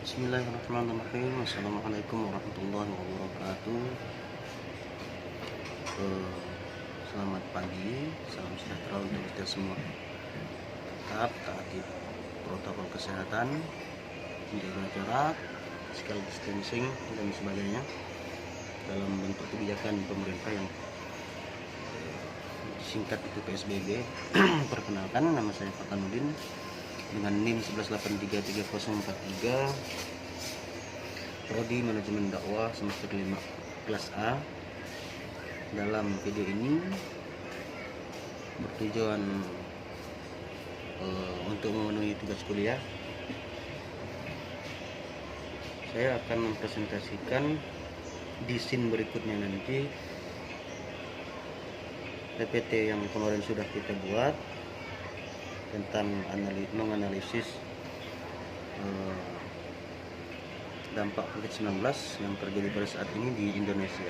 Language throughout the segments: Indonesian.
Bismillahirrahmanirrahim. Assalamualaikum warahmatullahi wabarakatuh. Selamat pagi, salam sejahtera untuk kita semua. Tetap taati protokol kesehatan, menjaga jarak, physical distancing dan sebagainya dalam bentuk kebijakan pemerintah yang singkat itu PSBB. Perkenalkan, nama saya Fatanuddin dengan NIM 11833043, Prodi Manajemen Dakwah semester 5 kelas A. Dalam video ini bertujuan untuk memenuhi tugas kuliah. Saya akan mempresentasikan di scene berikutnya nanti PPT yang kemarin sudah kita buat tentang menganalisis dampak COVID-19 yang terjadi pada saat ini di Indonesia.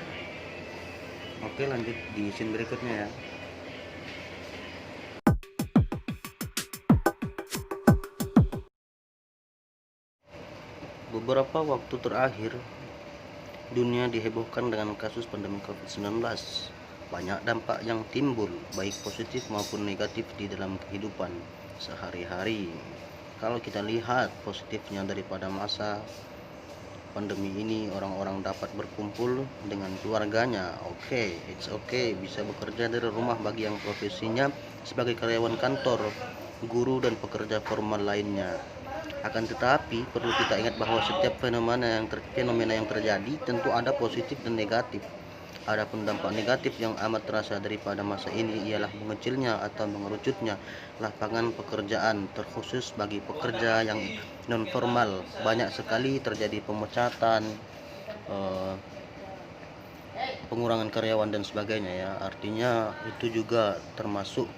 Oke, lanjut di scene berikutnya ya. Beberapa waktu terakhir dunia dihebohkan dengan kasus pandemi COVID-19. Banyak dampak yang timbul, baik positif maupun negatif di dalam kehidupan sehari-hari. Kalau kita lihat positifnya daripada masa pandemi ini, orang-orang dapat berkumpul dengan keluarganya. It's okay, bisa bekerja dari rumah bagi yang profesinya sebagai karyawan kantor, guru, dan pekerja formal lainnya. Akan tetapi perlu kita ingat bahwa setiap fenomena yang terjadi tentu ada positif dan negatif. Adapun dampak negatif yang amat terasa daripada masa ini ialah mengecilnya atau mengerucutnya lapangan pekerjaan, terkhusus bagi pekerja yang non formal. Banyak sekali terjadi pemecatan, pengurangan karyawan dan sebagainya ya. Artinya itu juga termasuk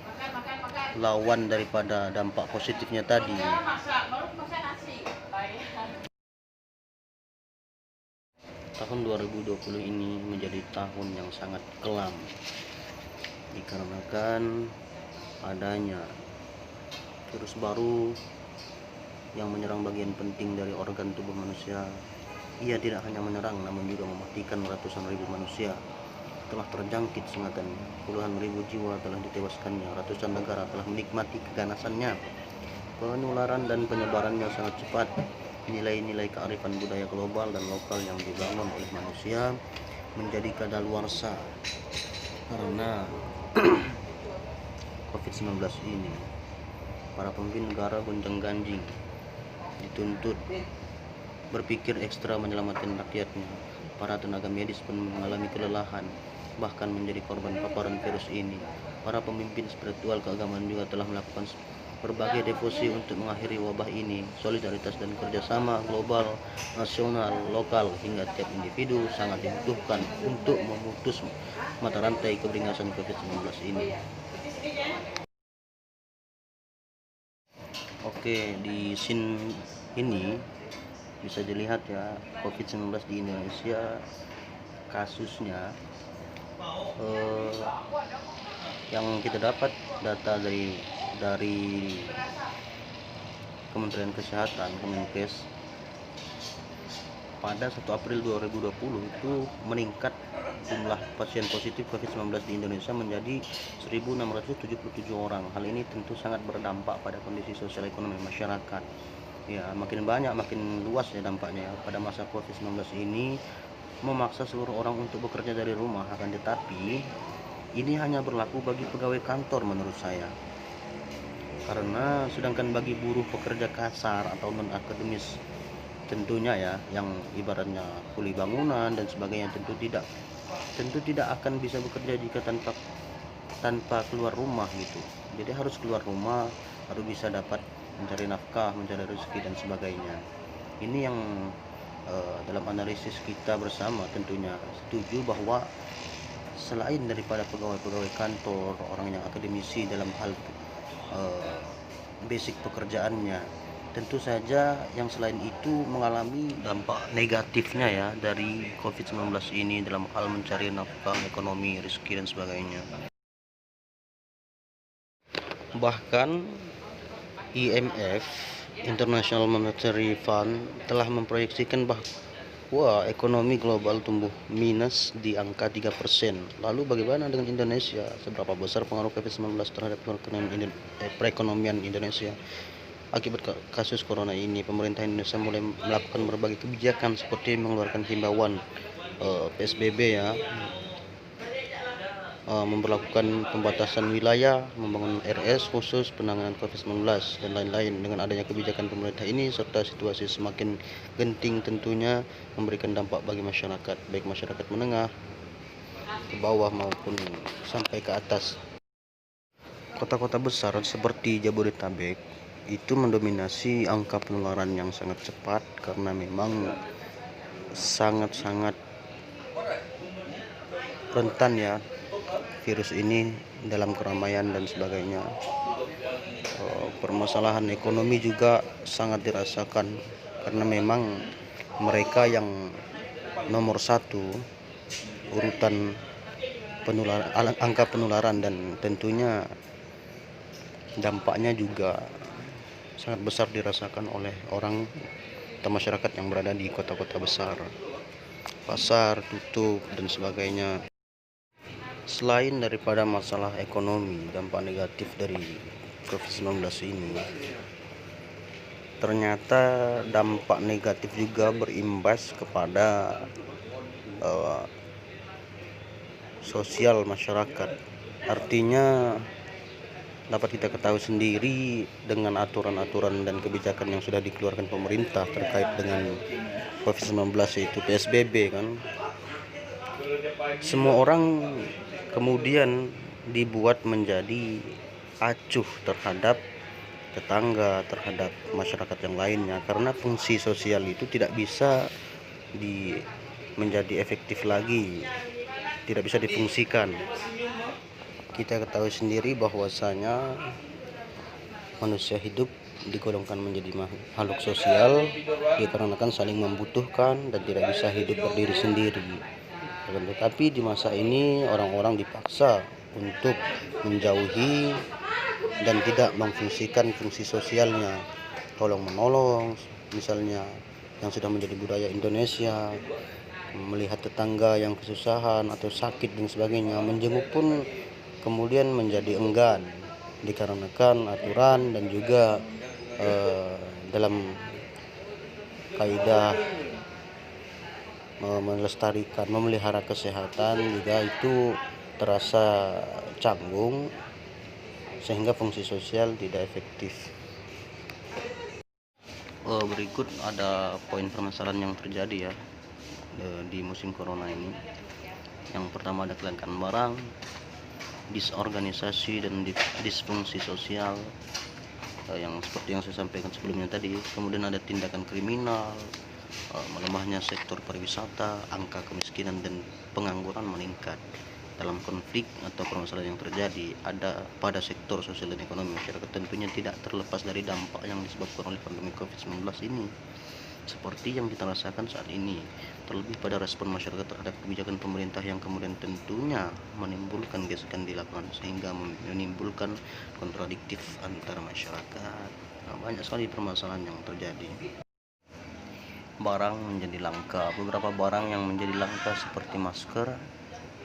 lawan daripada dampak positifnya tadi. Tahun 2020 ini menjadi tahun yang sangat kelam dikarenakan adanya virus baru yang menyerang bagian penting dari organ tubuh manusia. Ia tidak hanya menyerang namun juga mematikan ratusan ribu manusia. Telah terjangkit sengatannya, puluhan ribu jiwa telah ditewaskannya, ratusan negara telah menikmati keganasannya. Penularan dan penyebarannya sangat cepat. Nilai-nilai kearifan budaya global dan lokal yang dibangun oleh manusia menjadi kadaluarsa karena COVID-19 ini. Para pemimpin negara gonjang-ganjing dituntut berpikir ekstra menyelamatkan rakyatnya. Para tenaga medis pun mengalami kelelahan, bahkan menjadi korban paparan virus ini. Para pemimpin spiritual keagamaan juga telah melakukan berbagai devosi untuk mengakhiri wabah ini. Solidaritas dan kerjasama global, nasional, lokal, hingga tiap individu sangat dibutuhkan untuk memutus mata rantai keberingasan COVID-19 ini. Oke, di scene ini bisa dilihat ya, COVID-19 di Indonesia kasusnya yang kita dapat data dari Kementerian Kesehatan, Kemenkes, pada 1 April 2020 itu meningkat jumlah pasien positif COVID-19 di Indonesia menjadi 1.677 orang. Hal ini tentu sangat berdampak pada kondisi sosial ekonomi masyarakat. Ya, makin banyak makin luas ya dampaknya ya. Pada masa COVID-19 ini memaksa seluruh orang untuk bekerja dari rumah, akan tetapi ini hanya berlaku bagi pegawai kantor menurut saya. Karena sedangkan bagi buruh pekerja kasar atau non akademis tentunya ya, yang ibaratnya kuli bangunan dan sebagainya, tentu tidak akan bisa bekerja jika tanpa keluar rumah gitu. Jadi harus keluar rumah, harus bisa dapat mencari nafkah, mencari rezeki dan sebagainya. Ini yang dalam analisis kita bersama tentunya setuju bahwa selain daripada pegawai-pegawai kantor, orang yang akademisi dalam hal basic pekerjaannya, tentu saja yang selain itu mengalami dampak negatifnya ya dari COVID-19 ini dalam hal mencari nafkah, ekonomi, rezeki dan sebagainya. Bahkan IMF International Monetary Fund telah memproyeksikan bahwa ekonomi global tumbuh minus di angka 3%. Lalu bagaimana dengan Indonesia? Seberapa besar pengaruh COVID-19 terhadap perekonomian Indonesia? Akibat kasus corona ini, pemerintah Indonesia mulai melakukan berbagai kebijakan seperti mengeluarkan himbauan PSBB ya, memberlakukan pembatasan wilayah, membangun RS khusus penanganan COVID-19 dan lain-lain. Dengan adanya kebijakan pemerintah ini serta situasi semakin genting, tentunya memberikan dampak bagi masyarakat, baik masyarakat menengah ke bawah maupun sampai ke atas. Kota-kota besar seperti Jabodetabek itu mendominasi angka penularan yang sangat cepat karena memang sangat-sangat rentan ya virus ini dalam keramaian dan sebagainya. Permasalahan ekonomi juga sangat dirasakan karena memang mereka yang nomor satu urutan angka penularan, dan tentunya dampaknya juga sangat besar dirasakan oleh orang atau masyarakat yang berada di kota-kota besar. Pasar tutup dan sebagainya. Selain daripada masalah ekonomi, dampak negatif dari COVID-19 ini, ternyata dampak negatif juga berimbas kepada sosial masyarakat. Artinya dapat kita ketahui sendiri dengan aturan-aturan dan kebijakan yang sudah dikeluarkan pemerintah terkait dengan COVID-19, yaitu PSBB kan. Semua orang kemudian dibuat menjadi acuh terhadap tetangga, terhadap masyarakat yang lainnya, karena fungsi sosial itu tidak bisa menjadi efektif lagi, tidak bisa difungsikan. Kita ketahui sendiri bahwasanya manusia hidup digolongkan menjadi makhluk sosial dikarenakan saling membutuhkan dan tidak bisa hidup berdiri sendiri. Tetapi di masa ini orang-orang dipaksa untuk menjauhi dan tidak memfungsikan fungsi sosialnya, tolong menolong misalnya, yang sudah menjadi budaya Indonesia. Melihat tetangga yang kesusahan atau sakit dan sebagainya, menjenguk pun kemudian menjadi enggan dikarenakan aturan dan juga dalam kaidah melestarikan, memelihara kesehatan juga itu terasa canggung sehingga fungsi sosial tidak efektif. Berikut ada poin permasalahan yang terjadi ya di musim corona ini. Yang pertama ada kelangkaan barang, disorganisasi dan disfungsi sosial yang seperti yang saya sampaikan sebelumnya tadi. Kemudian ada tindakan kriminal, melemahnya sektor pariwisata, angka kemiskinan dan pengangguran meningkat. Dalam konflik atau permasalahan yang terjadi ada pada sektor sosial dan ekonomi masyarakat, tentunya tidak terlepas dari dampak yang disebabkan oleh pandemi COVID-19 ini, seperti yang kita rasakan saat ini, terlebih pada respon masyarakat terhadap kebijakan pemerintah yang kemudian tentunya menimbulkan gesekan di lapangan sehingga menimbulkan kontradiktif antara masyarakat. Banyak sekali permasalahan yang terjadi. Barang menjadi langka. Beberapa barang yang menjadi langka seperti masker,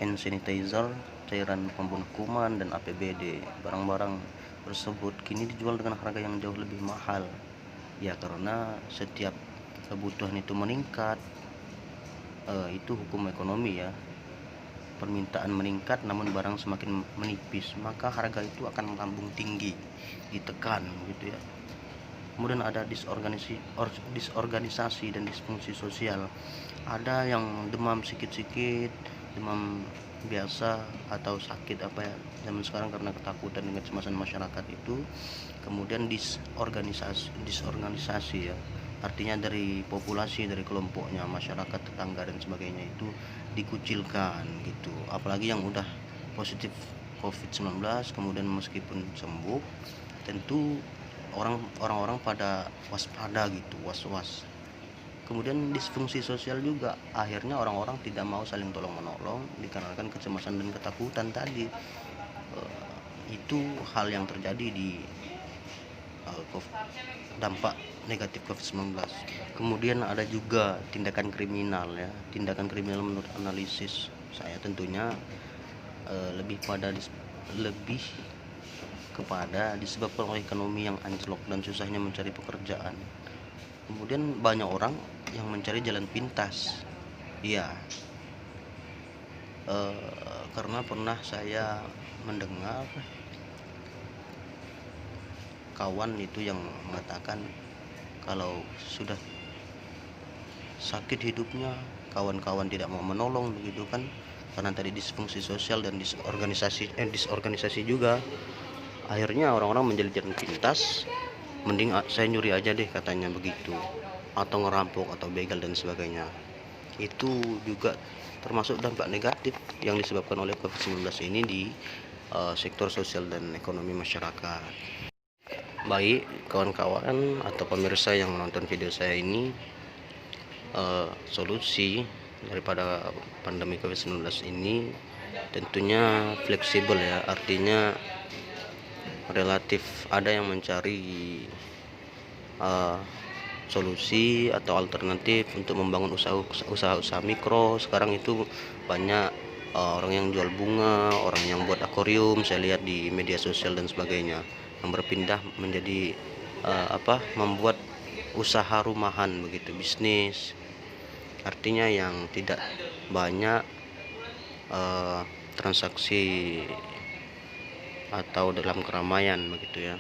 hand sanitizer, cairan pembunuh kuman, dan APBD. Barang-barang tersebut kini dijual dengan harga yang jauh lebih mahal. Ya, karena setiap kebutuhan itu meningkat, itu hukum ekonomi ya. Permintaan meningkat namun barang semakin menipis, maka harga itu akan melambung tinggi, ditekan gitu ya. Kemudian ada disorganisasi dan disfungsi sosial. Ada yang demam sikit-sikit, demam biasa atau sakit apa ya zaman sekarang karena ketakutan dengan kecemasan masyarakat itu, kemudian disorganisasi ya, artinya dari populasi, dari kelompoknya, masyarakat, tetangga dan sebagainya itu dikucilkan gitu. Apalagi yang udah positif COVID-19 kemudian meskipun sembuh, tentu orang-orang pada waspada gitu, was-was. Kemudian disfungsi sosial juga, akhirnya orang-orang tidak mau saling tolong-menolong dikarenakan kecemasan dan ketakutan tadi. Itu hal yang terjadi di dampak negatif COVID-19. Kemudian ada juga tindakan kriminal ya. Tindakan kriminal menurut analisis saya tentunya lebih kepada disebabkan oleh ekonomi yang anjlok dan susahnya mencari pekerjaan. Kemudian banyak orang yang mencari jalan pintas. Iya, karena pernah saya mendengar kawan itu yang mengatakan kalau sudah sakit hidupnya, kawan-kawan tidak mau menolong begitu kan, karena tadi disfungsi sosial dan disorganisasi juga. Akhirnya orang-orang menjadi jalan pintas, mending saya nyuri aja deh katanya begitu, atau ngerampok atau begal dan sebagainya. Itu juga termasuk dampak negatif yang disebabkan oleh COVID-19 ini di sektor sosial dan ekonomi masyarakat. Baik kawan-kawan atau pemirsa yang menonton video saya ini, solusi daripada pandemi COVID-19 ini tentunya fleksibel ya, artinya relatif ada yang mencari solusi atau alternatif untuk membangun usaha mikro. Sekarang itu banyak orang yang jual bunga, orang yang buat akuarium, saya lihat di media sosial dan sebagainya, yang berpindah menjadi membuat usaha rumahan begitu, bisnis, artinya yang tidak banyak transaksi atau dalam keramaian begitu ya.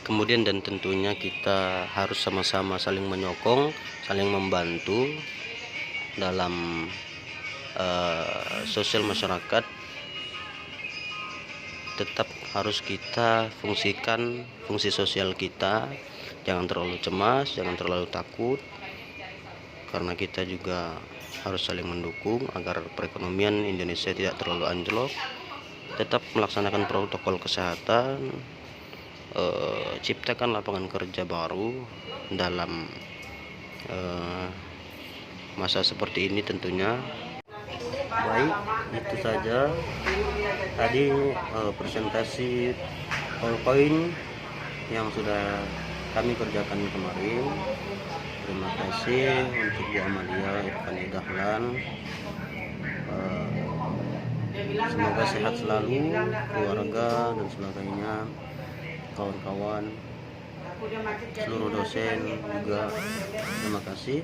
Kemudian dan tentunya kita harus sama-sama saling menyokong, saling membantu dalam sosial masyarakat. Tetap harus kita fungsikan fungsi sosial kita, jangan terlalu cemas, jangan terlalu takut, karena kita juga harus saling mendukung agar perekonomian Indonesia tidak terlalu anjlok. Tetap melaksanakan protokol kesehatan, ciptakan lapangan kerja baru dalam masa seperti ini tentunya. Baik, itu saja tadi presentasi PowerPoint yang sudah kami kerjakan kemarin. Terima kasih untuk Bu Amalia Irfani Dahlan. Semoga sehat selalu keluarga dan sebagainya, kawan-kawan, seluruh dosen juga. Terima kasih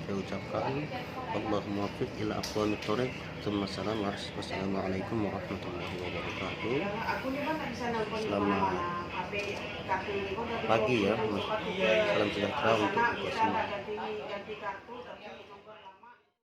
saya ucapkan. Allahumma waffiq ila aqwamit thoriq. Wassalamualaikum warahmatullahi wabarakatuh. Selamat pagi ya, salam sejahtera untuk kita semua.